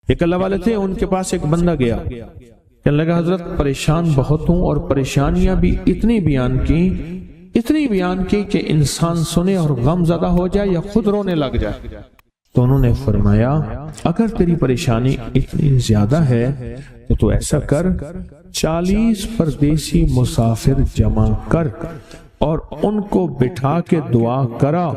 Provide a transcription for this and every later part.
ایک اللہ والے تھے، ان کے پاس ایک بندہ گیا، کہنے لگا حضرت پریشان بہت ہوں، اور پریشانیاں بھی اتنی بیان کی کہ انسان سنے اور غم زدہ ہو جائے یا خود رونے لگ جائے۔ تو انہوں نے فرمایا اگر تیری پریشانی اتنی زیادہ ہے تو تو ایسا کر، 40 پردیسی مسافر جمع کر اور ان کو بٹھا کے دعا کرا،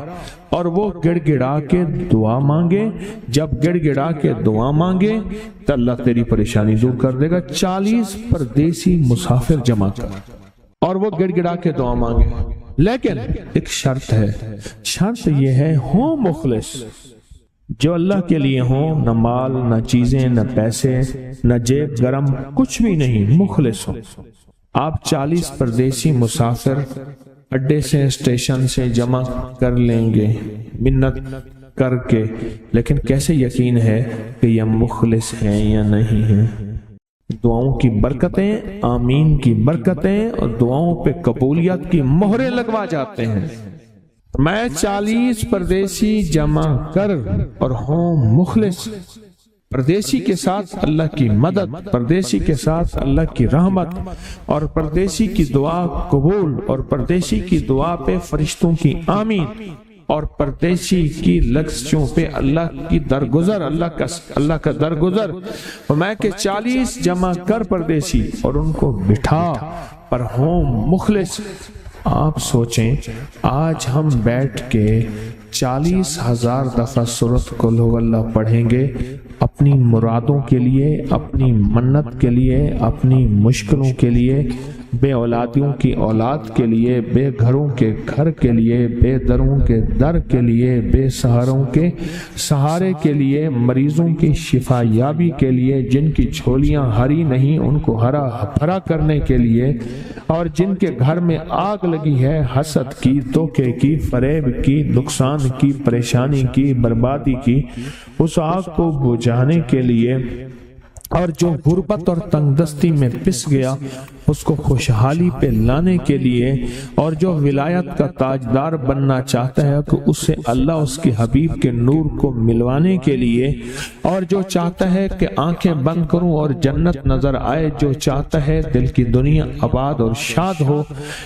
اور وہ گڑ گڑا کے دعا مانگے۔ جب گڑ گڑا کے دعا مانگے تو اللہ تیری پریشانی دور کر دے گا۔ 40 پردیسی مسافر جمع کر اور وہ گڑ گڑا کے دعا مانگے، لیکن ایک شرط ہے، شرط یہ ہے ہوں مخلص، جو اللہ کے لیے ہوں، نہ مال نہ چیزیں نہ پیسے نہ جیب گرم، کچھ بھی نہیں، مخلص ہو۔ آپ 40 پردیسی مسافر اڈے سے اسٹیشن سے جمع کر لیں گے منت کر کے، لیکن کیسے یقین ہے کہ یہ مخلص ہیں یا نہیں ہیں؟ دعاؤں کی برکتیں، آمین کی برکتیں اور دعاؤں پہ قبولیت کی مہریں لگوا جاتے ہیں۔ میں 40 پردیسی جمع کر اور ہوں مخلص، پردیسی کے ساتھ اللہ کی مدد، پردیسی کے ساتھ اللہ کی رحمت، اور پردیسی کی دعا قبول، اور پردیسی کی دعا پہ فرشتوں کی آمین، اور پردیسی کی لفظوں پہ اللہ کی درگزر، اللہ کا درگزر۔ اور میں کہ 40 جمع کر پردیسی اور ان کو بٹھا پر ہوں مخلص۔ آپ سوچیں آج ہم بیٹھ کے 40,000 دفعہ سورۃ قل ہو اللہ پڑھیں گے، اپنی مرادوں کے لیے، اپنی منت کے لیے، اپنی مشکلوں کے لیے، بے اولادیوں کی اولاد کے لیے، بے گھروں کے گھر کے لیے، بے دروں کے در کے لیے، بے سہاروں کے سہارے کے لیے، مریضوں کی شفا یابی کے لیے، جن کی جھولیاں ہری نہیں ان کو ہرا بھرا کرنے کے لیے، اور جن کے گھر میں آگ لگی ہے حسد کی، دھوکے کی، فریب کی، نقصان کی، پریشانی کی، بربادی کی، اس آگ کو بجھانے کے لیے، اور جو غربت اور تنگ دستی میں پس گیا اس کو خوشحالی پہ لانے کے لیے، اور جو ولایت کا تاجدار بننا چاہتا ہے کہ اسے اللہ اس کے حبیب کے نور کو ملوانے کے لیے، اور جو چاہتا ہے کہ آنکھیں بند کروں اور جنت نظر آئے، جو چاہتا ہے دل کی دنیا آباد اور شاد ہو،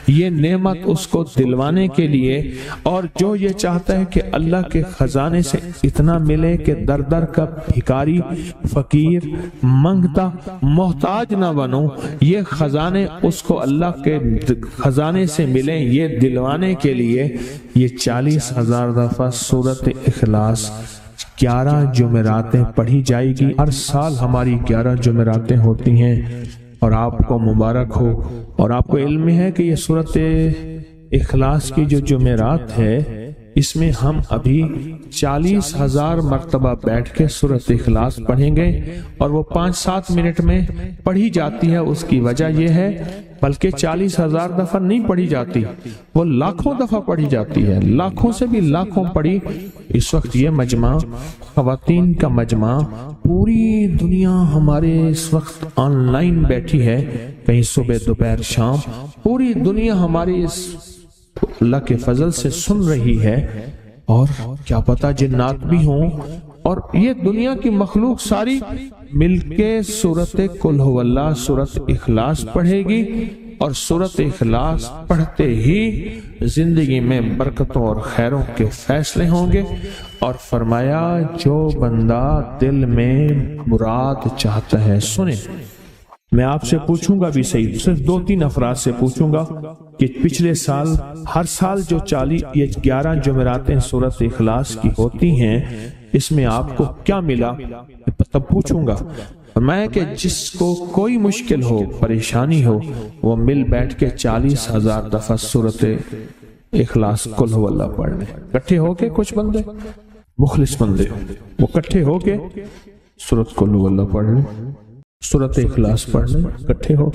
یہ نعمت اس کو دلوانے کے لیے، اور جو یہ چاہتا ہے کہ اللہ کے خزانے سے اتنا ملے کہ در در کا بھکاری، فقیر، منگتا، محتاج نہ بنو، یہ خزانے اس کو اللہ کے خزانے سے ملے، یہ دلوانے کے لیے یہ 40,000 دفعہ سورۃ اخلاص 11 جمعراتیں پڑھی جائے گی۔ ہر سال ہماری 11 جمعراتیں ہوتی ہیں، اور آپ کو مبارک ہو۔ اور آپ کو علم ہے کہ یہ سورۃ اخلاص کی جو جمعرات ہے، اس میں ہم ابھی 40,000 مرتبہ بیٹھ کے سورۃ اخلاص پڑھیں گے، اور وہ 5-7 منٹ میں پڑھی جاتی ہے۔ اس کی وجہ یہ ہے بلکہ 40,000 دفعہ نہیں پڑھی جاتی، وہ لاکھوں دفعہ پڑھی جاتی ہے، لاکھوں سے بھی لاکھوں پڑھی۔ اس وقت یہ مجمع، خواتین کا مجمع، پوری دنیا ہمارے اس وقت آن لائن بیٹھی ہے، کہیں صبح دوپہر شام، پوری دنیا ہماری اس اللہ کے فضل سے سن رہی ہے، اور کیا پتا جنات بھی ہوں، اور یہ دنیا کی مخلوق ساری مل کے سورۃ قل ہو اللہ، سورۃ اخلاص پڑھے گی، اور سورۃ اخلاص پڑھتے ہی زندگی میں برکتوں اور خیروں کے فیصلے ہوں گے۔ اور فرمایا جو بندہ دل میں مراد چاہتا ہے، سنیں میں آپ سے پوچھوں گا بھی صحیح، صرف 2-3 افراد سے پوچھوں گا کہ پچھلے سال، ہر سال جو 11 جمعراتیں سورۃ اخلاص کی ہوتی ہیں، اس میں آپ کو کیا ملا؟ تب پوچھوں گا۔ میں کہ جس کو کوئی مشکل ہو، پریشانی ہو، وہ مل بیٹھ کے 40,000 دفعہ سورۃ اخلاص قل ہو اللہ پڑھ لیں، کٹھے ہو کے۔ کچھ بندے مخلص بندے وہ کٹھے ہو کے سورۃ قل ہو اللہ پڑھ لیں، سورۃ اخلاص پڑھ لیں کٹھے ہو۔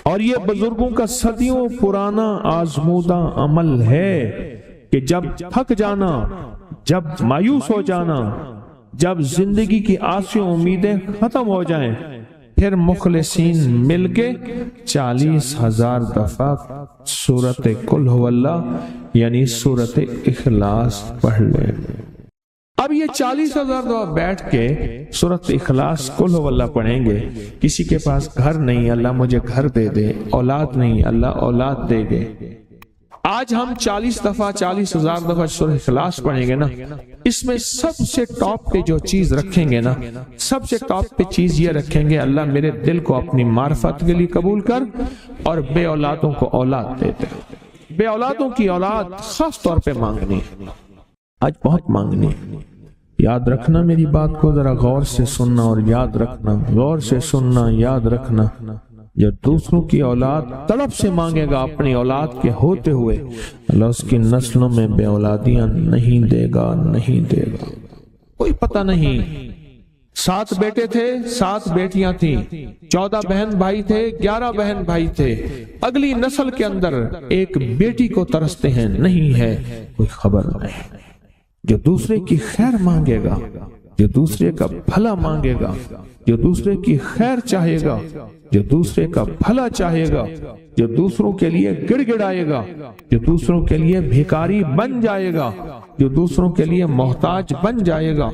اور یہ بزرگوں کا صدیوں پرانا آزمودہ عمل ہے کہ جب تھک جانا، جب مایوس ہو جانا، جب زندگی کی آسیں امیدیں ختم ہو جائیں، پھر مخلصین مل کے 40,000 دفعہ سورۃ قل ہو اللہ یعنی سورۃ اخلاص پڑھ لیں۔ اب یہ 40,000 دفعہ بیٹھ کے سورۃ اخلاص قل هو اللہ پڑھیں گے. کسی کے پاس گھر نہیں، اللہ مجھے گھر دے دے. اولاد نہیں، اللہ اولاد دے دے. آج ہم 40,000 دفعہ سورۃ اخلاص پڑھیں گے نا، اس میں سب سے ٹاپ پہ جو چیز رکھیں گے نا، سب سے ٹاپ پہ چیز یہ رکھیں گے، اللہ میرے دل کو اپنی معرفت کے لیے قبول کر اور بے اولادوں کو اولاد دے دے. بے اولادوں کی اولاد خاص طور پہ مانگنی، آج بہت مانگنی. یاد رکھنا میری بات کو ذرا غور سے سننا اور یاد رکھنا، غور سے سننا، یاد رکھنا. جو دوسروں کی اولاد طلب سے مانگے گا اپنی اولاد کے ہوتے ہوئے، اللہ اس کی نسلوں میں بے اولادیاں نہیں دے گا، نہیں دے گا. کوئی پتہ نہیں، 7 بیٹے تھے، 7 بیٹیاں تھیں، 14 بہن بھائی تھے، 11 بہن بھائی تھے. اگلی نسل کے اندر ایک بیٹی کو ترستے ہیں، نہیں ہے، کوئی خبر نہیں. جو دوسرے کی خیر مانگے گا، جو دوسرے کا بھلا مانگے گا، جو دوسرے کی خیر چاہے گا، جو دوسرے کا بھلا چاہے گا، جو دوسروں کے لیے گڑ گڑائے گا، جو دوسروں کے لیے بھیکاری بن جائے گا، جو دوسروں کے لیے محتاج بن جائے گا.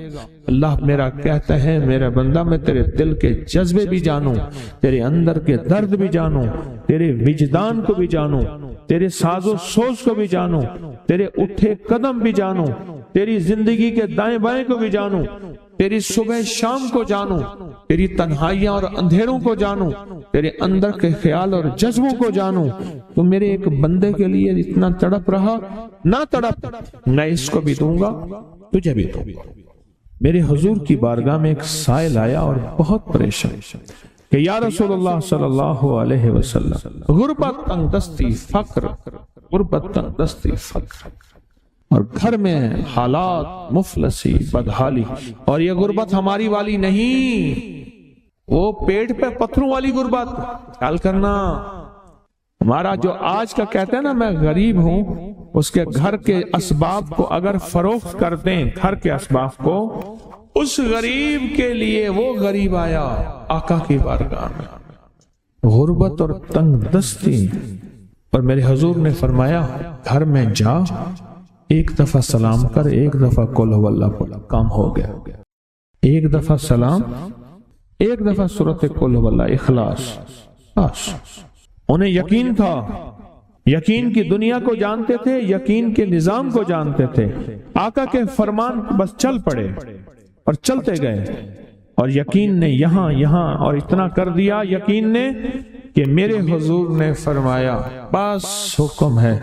اللہ میرا کہتا ہے میرا بندہ میں تیرے دل کے جذبے بھی جانوں، تیرے اندر کے درد بھی جانوں، تیرے وجدان کو بھی جانوں، تیرے ساز و سوز کو بھی جانوں، تیرے اٹھے قدم بھی جانوں، تیری زندگی کے دائیں بائیں کو بھی جانوں، تیری صبح شام کو جانوں، تیری تنہائیاں اور اندھیروں کو جانوں، تیرے اندر کے خیال اور جذبوں کو جانوں. تو میرے ایک بندے کے لیے اتنا تڑپ رہا، نہ تڑپ، میں اس کو بھی دوں گا، تجھے بھی دوں گا. میرے حضور کی بارگاہ میں ایک سائل آیا اور بہت پریشان کہ یا رسول اللہ صلی اللہ علیہ وسلم، غربت، تنگ دستی، فقر، غربت، تنگ دستی، فقر، اور گھر میں حالات، مفلسی، بدحالی. اور یہ غربت ہماری والی نہیں، وہ پیٹ پہ پتھروں والی غربت. خیال کرنا، ہمارا جو آج کا کہتے ہیں نا میں غریب ہوں، اس کے گھر کے اسباب کو اگر فروخت کر دیں، گھر کے اسباب کو، اس غریب کے لیے وہ غریب آیا آقا کی بارگاہ میں، غربت اور تنگ دستی. اور میرے حضور نے فرمایا گھر میں جا، ایک دفعہ سلام کر، ایک دفعہ قل هو اللہ پڑھ، کام ہو گیا. ایک دفعہ سلام، ایک دفعہ سورۃ قل هو اللہ اخلاص. بس انہیں یقین تھا، یقین کی دنیا کو جانتے تھے، یقین کے نظام کو جانتے تھے. آقا کے فرمان بس چل پڑے اور چلتے گئے، اور یقین نے یہاں اور اتنا کر دیا یقین نے کہ میرے حضور نے فرمایا بس حکم ہے،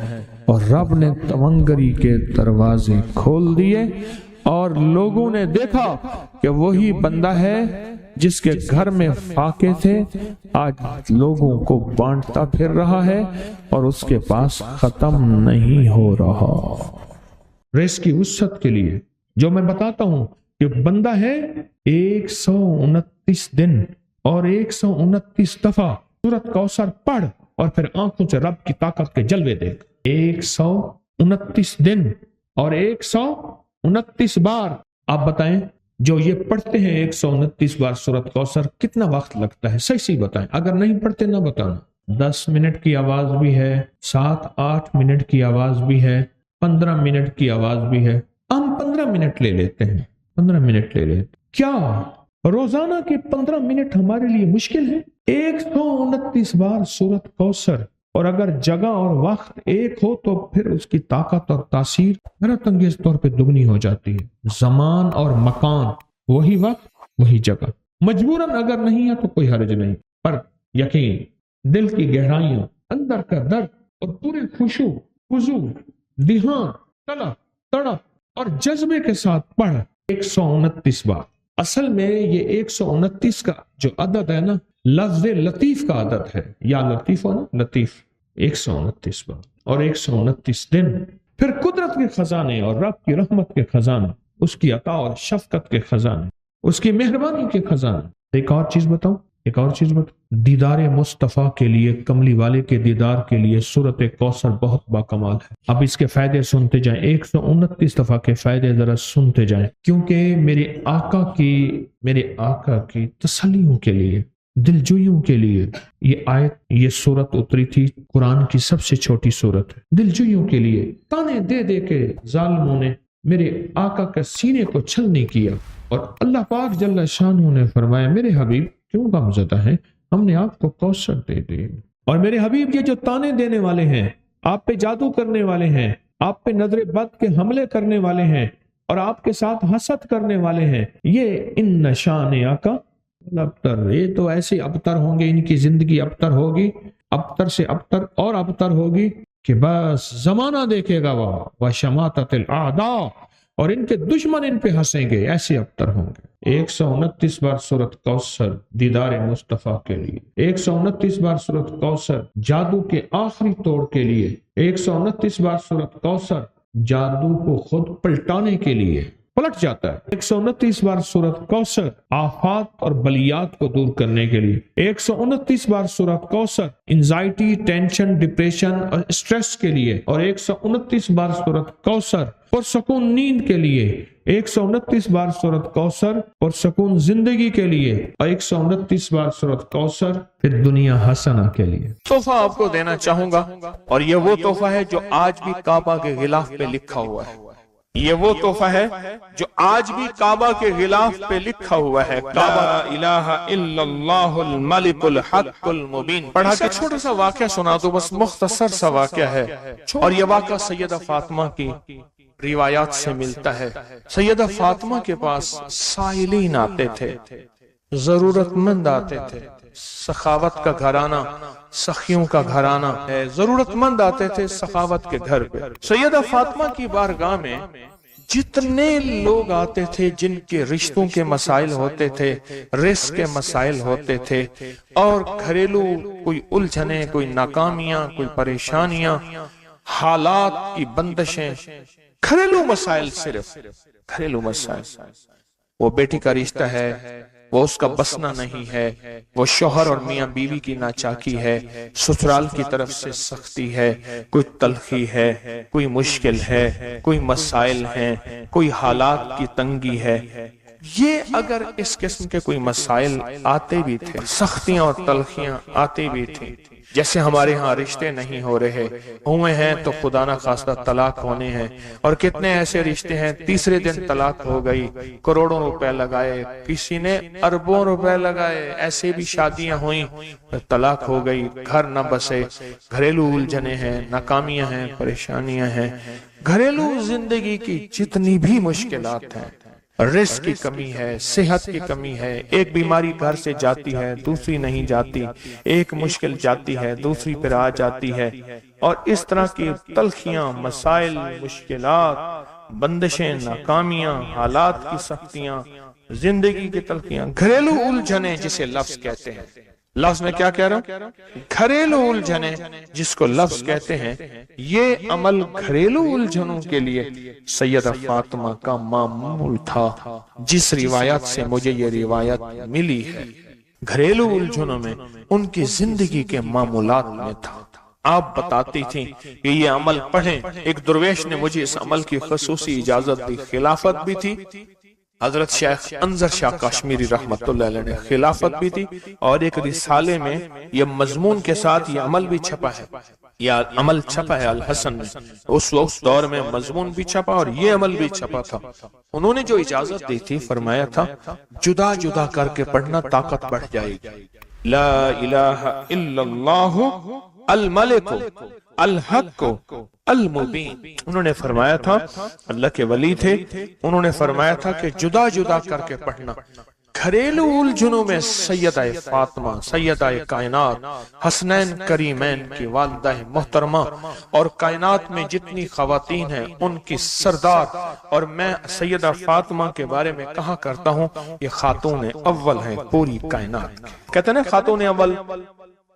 اور رب نے تونگری کے دروازے کھول دیے، اور لوگوں نے دیکھا کہ وہی بندہ ہے جس کے گھر میں فاقے تھے، آج لوگوں کو بانٹتا پھر رہا ہے اور اس کے پاس ختم نہیں ہو رہا. ریس کی وسعت کے لیے جو میں بتاتا ہوں کہ بندہ ہے 129 دن اور 129 دفعہ سورۃ کوثر پڑھ اور پھر آنکھوں سے رب کی طاقت کے جلوے دیکھ. 129 دن اور 129 بار. آپ بتائیں جو یہ پڑھتے ہیں 129 بار سورۃ کوثر کتنا وقت لگتا ہے؟ صحیح بتائیں، اگر نہیں پڑھتے نہ بتانا. 10 منٹ کی آواز بھی ہے، 7-8 منٹ کی آواز بھی ہے، 15 منٹ کی آواز بھی ہے. ہم 15 منٹ لے لیتے ہیں، 15 منٹ لے لیتے. کیا روزانہ کے 15 منٹ ہمارے لیے مشکل ہے؟ 129 بار سورۃ کوثر، اور اگر جگہ اور وقت ایک ہو تو پھر اس کی طاقت اور تاثیر حیرت انگیز طور پہ دگنی ہو جاتی ہے. زمان اور مکان، وہی وقت وہی جگہ. مجبوراً اگر نہیں ہے تو کوئی حرج نہیں، پر یقین، دل کی گہرائیوں، اندر کا درد اور پورے خشوع، خضوع، دھیان، طلب، تڑپ اور جذبے کے ساتھ پڑھ 129 بار. اصل میں یہ 129 کا جو عدد ہے نا، لفظ لطیف کا عدد ہے، یا لطیف ہو نا، لطیف. 129 بار اور 129 دن. پھر قدرت کے خزانے اور رب کی رحمت کے خزانے، اس کی عطا اور شفقت کے خزانے، اس کی مہربانی کے خزانے. ایک اور چیز بتاؤں، دیدار مصطفیٰ کے لیے، کملی والے کے دیدار کے لیے سورۃ کوثر بہت باکمال ہے. اب اس کے فائدے سنتے جائیں، 129 دفعہ کے فائدے ذرا سنتے جائیں، کیونکہ میرے آقا کی تسلیوں کے لیے، دلجوئیوں کے لیے یہ سورت اتری تھی. قرآن کی سب سے چھوٹی سورت ہے. دلجوئیوں کے لیے تانے دے دے کے ظالموں نے میرے آقا کے سینے کو چھلنی کیا، اور اللہ پاک جل شانہ نے فرمایا میرے حبیب کیوں غمزدہ ہیں، ہم نے آپ کو کوثر دے دی۔ اور میرے حبیب یہ جو تانے دینے والے ہیں، آپ پہ جادو کرنے والے ہیں، آپ پہ نظر بد کے حملے کرنے والے ہیں اور آپ کے ساتھ حسد کرنے والے ہیں، یہ ان نشان آقا ابتر، یہ تو ایسے ابتر ہوں گے، ان کی زندگی ابتر ہوگی، ابتر سے ابتر اور ابتر ہوگی کہ بس زمانہ دیکھے گا وہ وشماتت الاعداء، اور ان کے دشمن ان پہ ہنسیں گے، ایسے ابتر ہوں گے۔ 129 بار سورۃ کوثر دیدار مصطفیٰ کے لیے، 129 بار سورۃ کوثر جادو کے آخری توڑ کے لیے، 129 بار سورۃ کوثر جادو کو خود پلٹانے کے لیے، پلٹ جاتا ہے۔ 129 بار سورۃ کوثر آفات اور بلیات کو دور کرنے کے لیے، 129 بار سورۃ کوثر انزائٹی، ٹینشن، ڈپریشن اور اسٹریس کے لیے، اور 129 بار سورۃ کوثر پرسکون نیند کے لیے، 129 بار سورۃ کوثر پرسکون زندگی کے لیے، اور 129 بار سورۃ کوثر پھر دنیا حسنہ کے لیے۔ تحفہ آپ کو دینا چاہوں گا، اور یہ وہ تحفہ ہے جو آج بھی کعبہ کے غلاف پہ لکھا ہوا ہے، یہ وہ تحفہ ہے جو آج بھی کعبہ کے غلاف پہ لکھا ہوا ہے، لا الہ الا اللہ الملک الحق المبین۔ پڑھا کے چھوٹا سا واقعہ سنا دو، بس مختصر سا واقعہ ہے، اور یہ واقعہ سیدہ فاطمہ کی روایات سے ملتا ہے۔ سیدہ فاطمہ کے پاس سائلین آتے تھے، ضرورت مند آتے تھے، سخاوت کا گھرانہ، سخیوں کا گھرانہ ہے، ضرورت مند آتے تھے سخاوت کے گھر پہ۔ سیدہ فاطمہ کی بارگاہ میں جتنے لوگ آتے تھے جن کے رشتوں کے مسائل ہوتے تھے، رزق کے مسائل ہوتے تھے، اور گھریلو کوئی الجھنیں، کوئی ناکامیاں، کوئی پریشانیاں، حالات کی بندشیں، گھریلو مسائل، صرف گھریلو مسائل، وہ بیٹی کا رشتہ ہے، وہ اس کا بسنا نہیں ہے، وہ شوہر اور میاں بیوی کی ناچاکی ہے، سسرال کی طرف سے سختی ہے، کوئی تلخی ہے، کوئی مشکل ہے، کوئی مسائل ہیں، کوئی حالات کی تنگی ہے۔ یہ اگر اس قسم کے کوئی مسائل آتے بھی تھے، سختیاں اور تلخیاں آتی بھی تھیں، جیسے ہمارے ہاں رشتے نہیں ہو رہے، ہوئے ہیں تو خدا نہ خواستہ طلاق ہونے ہیں، اور کتنے ایسے رشتے ہیں تیسرے دن طلاق ہو گئی، کروڑوں روپے لگائے، کسی نے اربوں روپے لگائے، ایسے بھی شادیاں ہوئیں، طلاق ہو گئی، گھر نہ بسے، گھریلو الجھنیں ہیں، ناکامیاں ہیں، پریشانیاں ہیں، گھریلو زندگی کی جتنی بھی مشکلات ہیں، رزق کی کمی ہے، صحت کی کمی ہے، ایک بیماری گھر سے جاتی ہے دوسری نہیں جاتی، ایک مشکل جاتی ہے دوسری پھر آ جاتی ہے، اور اس طرح کی تلخیاں، مسائل، مشکلات، بندشیں، ناکامیاں، حالات کی سختیاں، زندگی کی تلخیاں، گھریلو الجھنیں جسے لفظ کہتے ہیں۔ لفظ میں کیا کہہ رہا ہوں؟ گھریلو الجھنیں جس کو لفظ کہتے ہیں، یہ عمل گھریلو الجھنوں کے لیے سیدہ فاطمہ کا معمول تھا، جس روایت سے مجھے یہ روایت ملی ہے۔ گھریلو الجھنوں میں ان کی زندگی کے معمولات میں تھا۔ آپ بتاتی تھیں کہ یہ عمل پڑھیں، ایک درویش نے مجھے اس عمل کی خصوصی اجازت دی، خلافت بھی تھی، حضرت شیخ انظر شاہ کشمیری رحمت اللہ علیہ نے خلافت بھی تھی، اور ایک رسالے میں یہ مضمون کے ساتھ یہ عمل بھی چھپا ہے، یہ عمل چھپا ہے الحسن میں، اس وقت دور میں مضمون بھی چھپا اور یہ عمل بھی چھپا تھا۔ انہوں نے جو اجازت دی تھی، فرمایا تھا جدا جدا کر کے پڑھنا طاقت بڑھ جائے گی۔ لا الہ الا اللہ الملک الحق المبین۔ انہوں نے فرمایا تھا، اللہ کے ولی تھے، انہوں نے فرمایا تھا کہ جدا جدا کر کے پڑھنا۔ گھریلو الجھنوں میں سیدہ فاطمہ، سیدہ کائنات، حسنین کریمین کی والدہ محترمہ، اور کائنات میں جتنی خواتین ہیں ان کی سردار، اور میں سیدہ فاطمہ کے بارے میں کہا کرتا ہوں یہ خاتون اول ہیں پوری کائنات۔ کہتے ہیں خاتون اول،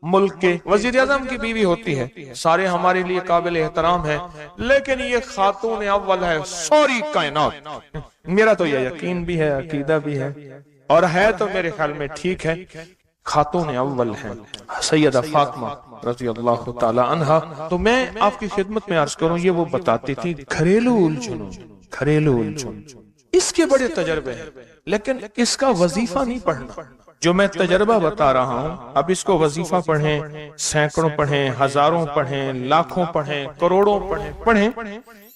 ملک کے وزیر اعظم کی بیوی ہوتی ہے، سارے ہمارے لیے قابل احترام ہیں، لیکن یہ خاتون اول ہے ساری کائنات۔ میرا تو یہ یقین بھی ہے، عقیدہ بھی ہے، اور ہے تو میرے خیال میں ٹھیک ہے، خاتون اول ہیں سیدہ فاطمہ رضی اللہ تعالی عنہا۔ تو میں آپ کی خدمت میں عرض کروں، یہ وہ بتاتی تھی گھریلو الجھنوں، گھریلو الجھن، اس کے بڑے تجربے ہیں، لیکن اس کا وظیفہ نہیں پڑھنا۔ جو میں تجربہ بتا رہا ہوں، اب اس کو وظیفہ پڑھیں، سینکڑوں پڑھیں، ہزاروں پڑھیں، لاکھوں پڑھیں، کروڑوں پڑھیں،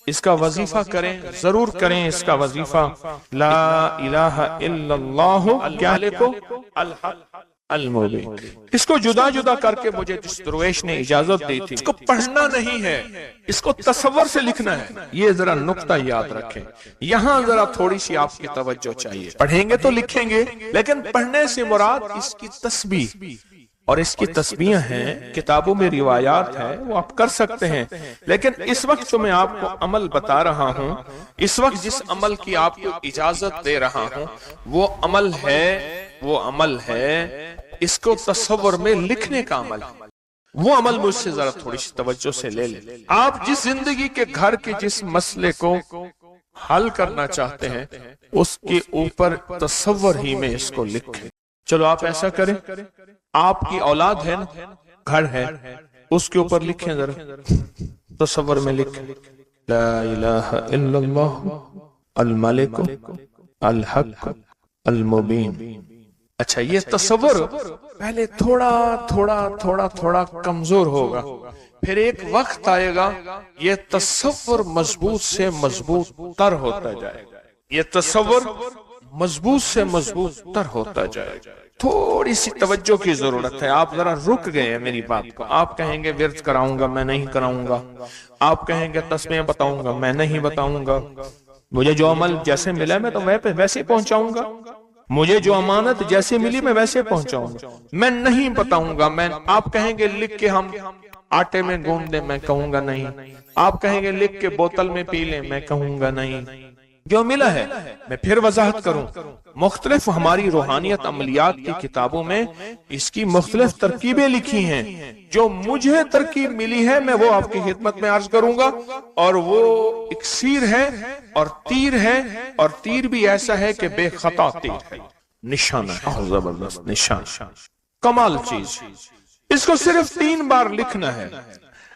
اس کا وظیفہ کریں، ضرور کریں اس کا وظیفہ، لا الہ الا اللہ الحق المبین۔ اس کو جدا جدا کر کے مجھے جس درویش نے اجازت دی تھی، اس کو پڑھنا نہیں ہے، اس کو تصور سے لکھنا ہے۔ یہ ذرا نقطہ یاد رکھیں، یہاں ذرا تھوڑی سی آپ کی توجہ چاہیے۔ پڑھیں گے تو لکھیں گے، لیکن پڑھنے سے مراد اس کی تسبیح، اور اس کی تسبیح ہیں، کتابوں میں روایات ہے، وہ آپ کر سکتے ہیں، لیکن اس وقت جو میں آپ کو عمل بتا رہا ہوں، اس وقت جس عمل کی آپ کو اجازت دے رہا ہوں، وہ عمل ہے اس کو تصور میں لکھنے کا عمل ہے۔ وہ عمل مجھ سے ذرا تھوڑی سی توجہ سے لے لیں۔ آپ جس زندگی کے گھر کے جس مسئلے کو حل کرنا چاہتے ہیں، اس کے اوپر تصور ہی میں اس کو لکھیں۔ چلو آپ ایسا کریں، آپ کی اولاد ہے نا، گھر ہے، اس کے اوپر لکھیں، ذرا تصور میں لکھیں، لا الہ الا اللہ الملک الحق المبین۔ اچھا، یہ تصور پہلے تھوڑا کمزور ہوگا، پھر ایک وقت آئے گا یہ تصور مضبوط سے مضبوط تر ہوتا جائے گا، یہ تصور مضبوط سے مضبوط تر ہوتا جائے گا۔ تھوڑی سی توجہ کی ضرورت ہے، آپ ذرا رک گئے ہیں میری بات کو۔ آپ کہیں گے ورد کراؤں گا، میں نہیں کراؤں گا، آپ کہیں گے تسبیح بتاؤں گا، میں نہیں بتاؤں گا، مجھے جو عمل جیسے ملا میں تو ویسے پہنچاؤں گا، مجھے جو امانت جیسے ملی میں ویسے پہنچاؤں گا، میں نہیں بتاؤں گا۔ آپ کہیں گے لکھ کے ہم آٹے میں گوندھ دیں، میں کہوں گا نہیں۔ آپ کہیں گے لکھ کے بوتل میں پی لیں، میں کہوں گا نہیں۔ جو ملا ہے میں پھر وضاحت کروں، مختلف ہماری روحانیت عملیات کی کتابوں میں اس کی مختلف ترکیبیں لکھی ہیں۔ جو مجھے ترکیب ملی ہے میں وہ آپ کی خدمت میں عرض کروں گا، اور وہ اکسیر ہے اور تیر ہے، اور تیر بھی ایسا ہے کہ بے خطا تیر ہے، نشانہ ہے، زبردست نشان، کمال چیز۔ اس کو صرف 3 بار لکھنا ہے۔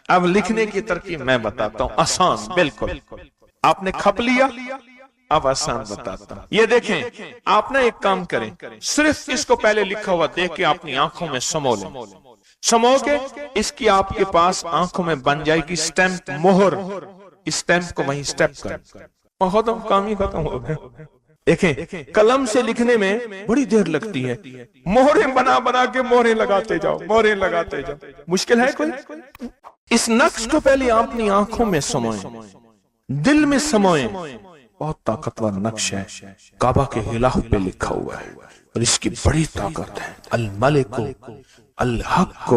اب لکھنے کی ترکیب میں بتاتا ہوں، آسان بالکل۔ آپ نے کھپ لیا، اب آسان بتاتا ہوں۔ یہ دیکھیں، آپ نے ایک کام کریں، صرف اس کو پہلے لکھا ہوا دیکھ کے اپنی آنکھوں میں سمو لیں، سمو کے اس کی آپ کے پاس آنکھوں میں بن جائے گی سٹیمپ، مہر۔ اس سٹیمپ کو وہیں سٹیپ کر، ختم، کام ہی ختم ہو گیا۔ دیکھیں، قلم سے لکھنے میں بڑی دیر لگتی ہے، مہریں بنا کے مہریں لگاتے جاؤ، مہریں لگاتے جاؤ، مشکل ہے کوئی؟ اس نقش کو پہلے آپ اپنی آنکھوں میں سموئیں، دل میں سموئیں۔ بہت طاقتور نقش ہے، کعبہ کے غلاف پہ لکھا ہوا ہے، اور اس کی بڑی طاقت ہے، الملک الحق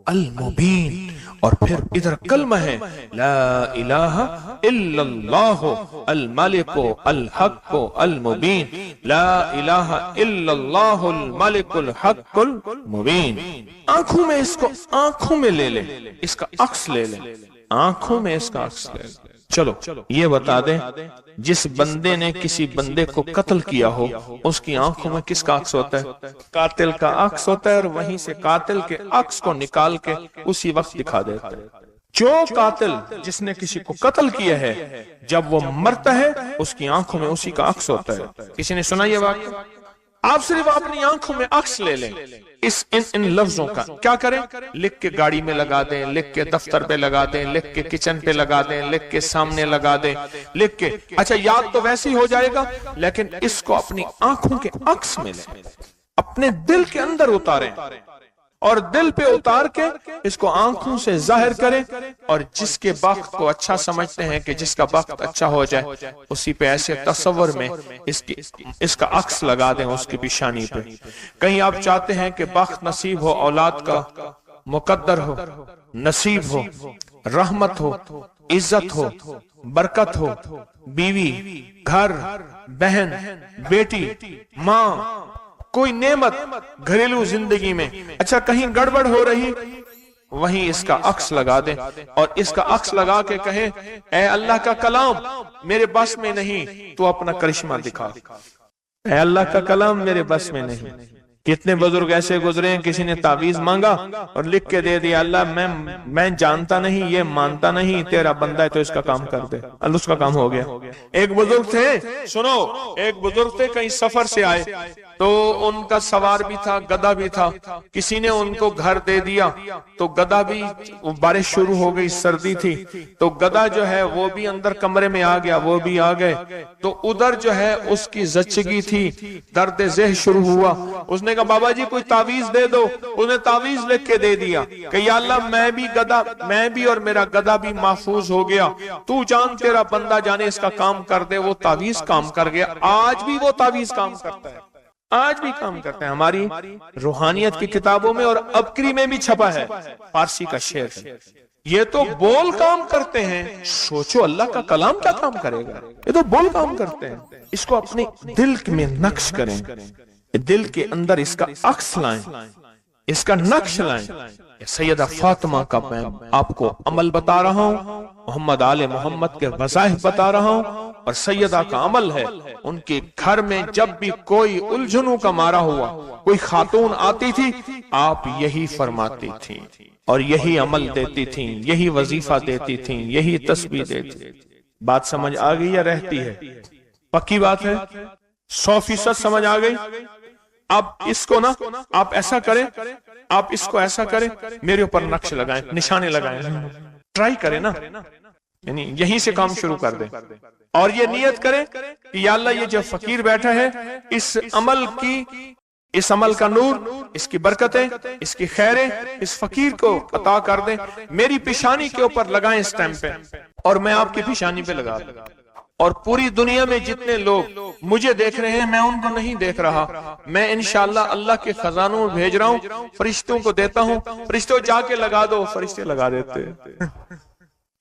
المبین۔ اور پھر ادھر کلمہ ہے، لا الہ الا اللہ الملک الحق المبین، لا الہ الا اللہ الملک الحق المبین۔ آنکھوں میں اس کو آنکھوں میں لے لیں، اس کا عکس لے لیں، آنکھوں میں اس کا عکس لے لیں۔ چلو یہ بتا دیں، جس بندے نے کسی بندے کو قتل کیا ہو، اس کی آنکھوں میں کس کا عکس ہوتا ہے؟ قاتل کا عکس ہوتا ہے، اور وہیں سے قاتل کے عکس کو نکال کے اسی وقت دکھا دیتا ہے۔ جو قاتل جس نے کسی کو قتل کیا ہے، جب وہ مرتا ہے اس کی آنکھوں میں اسی کا عکس ہوتا ہے۔ کسی نے سنا یہ واقعہ؟ آپ صرف اپنی آنکھوں میں عکس لے لیں ان لفظوں کا۔ کیا کریں؟ لکھ کے گاڑی میں لگا دیں، لکھ کے دفتر پہ لگا دیں، لکھ کے کچن پہ لگا دیں، لکھ کے سامنے لگا دیں، لکھ کے، اچھا یاد تو ویسے ہی ہو جائے گا، لیکن اس کو اپنی آنکھوں کے عکس میں لیں، اپنے دل کے اندر اتاریں، اور دل پہ اتار کے اس کو آنکھوں سے ظاہر کریں، اور جس کے وقت کو اچھا سمجھتے ہیں کہ جس کا وقت اچھا ہو جائے، اسی پہ ایسے تصور میں اس کا عکس لگا دیں اس کی پیشانی پہ۔ کہیں آپ چاہتے ہیں کہ وقت نصیب ہو، اولاد کا مقدر ہو، نصیب ہو، رحمت ہو، عزت ہو، برکت ہو، بیوی، گھر، بہن، بیٹی، ماں، کوئی نعمت گھریلو زندگی میں، اچھا کہیں گڑبڑ ہو رہی، وہیں اس کا عکس لگا دیں، اور اس کا عکس لگا کے کہیں، اے اللہ کا کلام میرے بس میں نہیں، تو اپنا کرشمہ دکھا۔ اے اللہ کا کلام میرے بس میں نہیں۔ کتنے بزرگ ایسے گزرے ہیں، کسی نے تعویذ مانگا اور لکھ کے دے دیا، اللہ میں جانتا نہیں، یہ مانتا نہیں، تیرا بندہ ہے تو اس کا کام کر دے، اللہ اس کا کام ہو گیا۔ ایک بزرگ تھے، سنو، ایک بزرگ تھے، کہیں سفر سے آئے تو ان کا سوار بھی تھا، گدھا بھی تھا، کسی نے ان کو گھر دے دیا تو گدھا بھی، بارش شروع ہو گئی، سردی تھی تو گدھا جو ہے وہ بھی اندر کمرے میں آ گیا، وہ بھی آ گئے تو ادھر جو ہے اس کی زچگی تھی، درد ذہ شروع ہوا۔ اس نے کہا بابا جی کوئی تعویذ دے دو، اس نے تعویذ لکھ کے دے دیا کہ یا اللہ میں بھی اور میرا گدھا بھی محفوظ ہو گیا، تو جان تیرا بندہ جانے اس کا کام کر دے۔ وہ تعویذ کام کر گیا۔ آج بھی وہ تعویذ کام کرتا ہے، آج بھی کام کرتے ہیں۔ ہماری روحانیت کی کتابوں میں اور ابکری میں بھی چھپا ہے، فارسی کا شعر ہے۔ یہ تو بول کام کرتے ہیں، سوچو اللہ کا کلام کیا کام کرے گا؟ یہ تو بول کام کرتے ہیں۔ اس کو اپنے دل میں نقش کریں، دل کے اندر اس کا عکس لائیں، اس کا نقش لائیں۔ سیدہ فاطمہ کا میں آپ کو عمل بتا رہا ہوں، محمد آل محمد کے وظائف بتا رہا ہوں، اور سیدہ کا عمل ہے۔ ان کے گھر میں جب بھی کوئی الجھنوں کا مارا ہوا، کوئی خاتون آتی تھی، آپ یہی فرماتی تھیں اور یہی عمل دیتی تھیں، یہی وظیفہ دیتی تھیں، یہی تسبیح دیتی تھیں۔ بات سمجھ آ گئی یا رہتی ہے؟ پکی بات ہے، 100% سمجھ آ گئی؟ اب اس کو نا آپ ایسا کریں، آپ اس کو ایسا کریں، میرے اوپر نقش لگائیں، نشانے لگائیں، ٹرائی کریں نا، یعنی یہیں سے کام شروع کر دیں اور یہ نیت کریں کہ یا اللہ یہ جو فقیر بیٹھا ہے، اس عمل کا نور، اس کی برکتیں، اس کی خیریں اس فقیر کو عطا کر دیں۔ میری پیشانی کے اوپر لگائیں اس ٹائم پہ، اور میں آپ کی پیشانی پہ لگا دوں، اور پوری دنیا میں جتنے لوگ مجھے دیکھ رہے ہیں میں ان کو نہیں دیکھ رہا، میں انشاءاللہ اللہ کے خزانوں میں بھیج رہا ہوں، فرشتوں کو دیتا ہوں، فرشتوں جا کے لگا دو، فرشتے لگا دیتے ہیں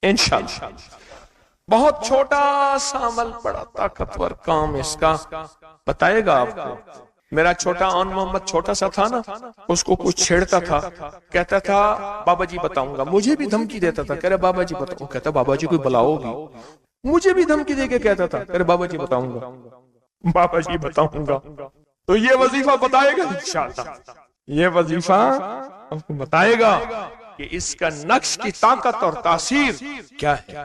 انشاءاللہ۔ بہت چھوٹا سا عمل، بڑا طاقتور کام اس کا بتائے گا آپ کو۔ میرا چھوٹا آن محمد چھوٹا سا تھا نا، اس کو کچھ چھیڑتا تھا، کہتا تھا بابا جی بتاؤں گا، مجھے بھی دھمکی دیتا تھا، کہہ رہے بابا جی بتاؤں، کہتا بابا جی کوئی بلا ہوگی، مجھے بھی دھمکی دے کے کہتا تھا، کہہ رہے بابا جی بتاؤں گا، بابا جی بتاؤں گا۔ تو یہ وظیفہ بتائے گا انشاءاللہ، یہ وظیفہ آپ کو بتائے گا کہ اس کا نقش کی طاقت اور تاثیر کیا ہے۔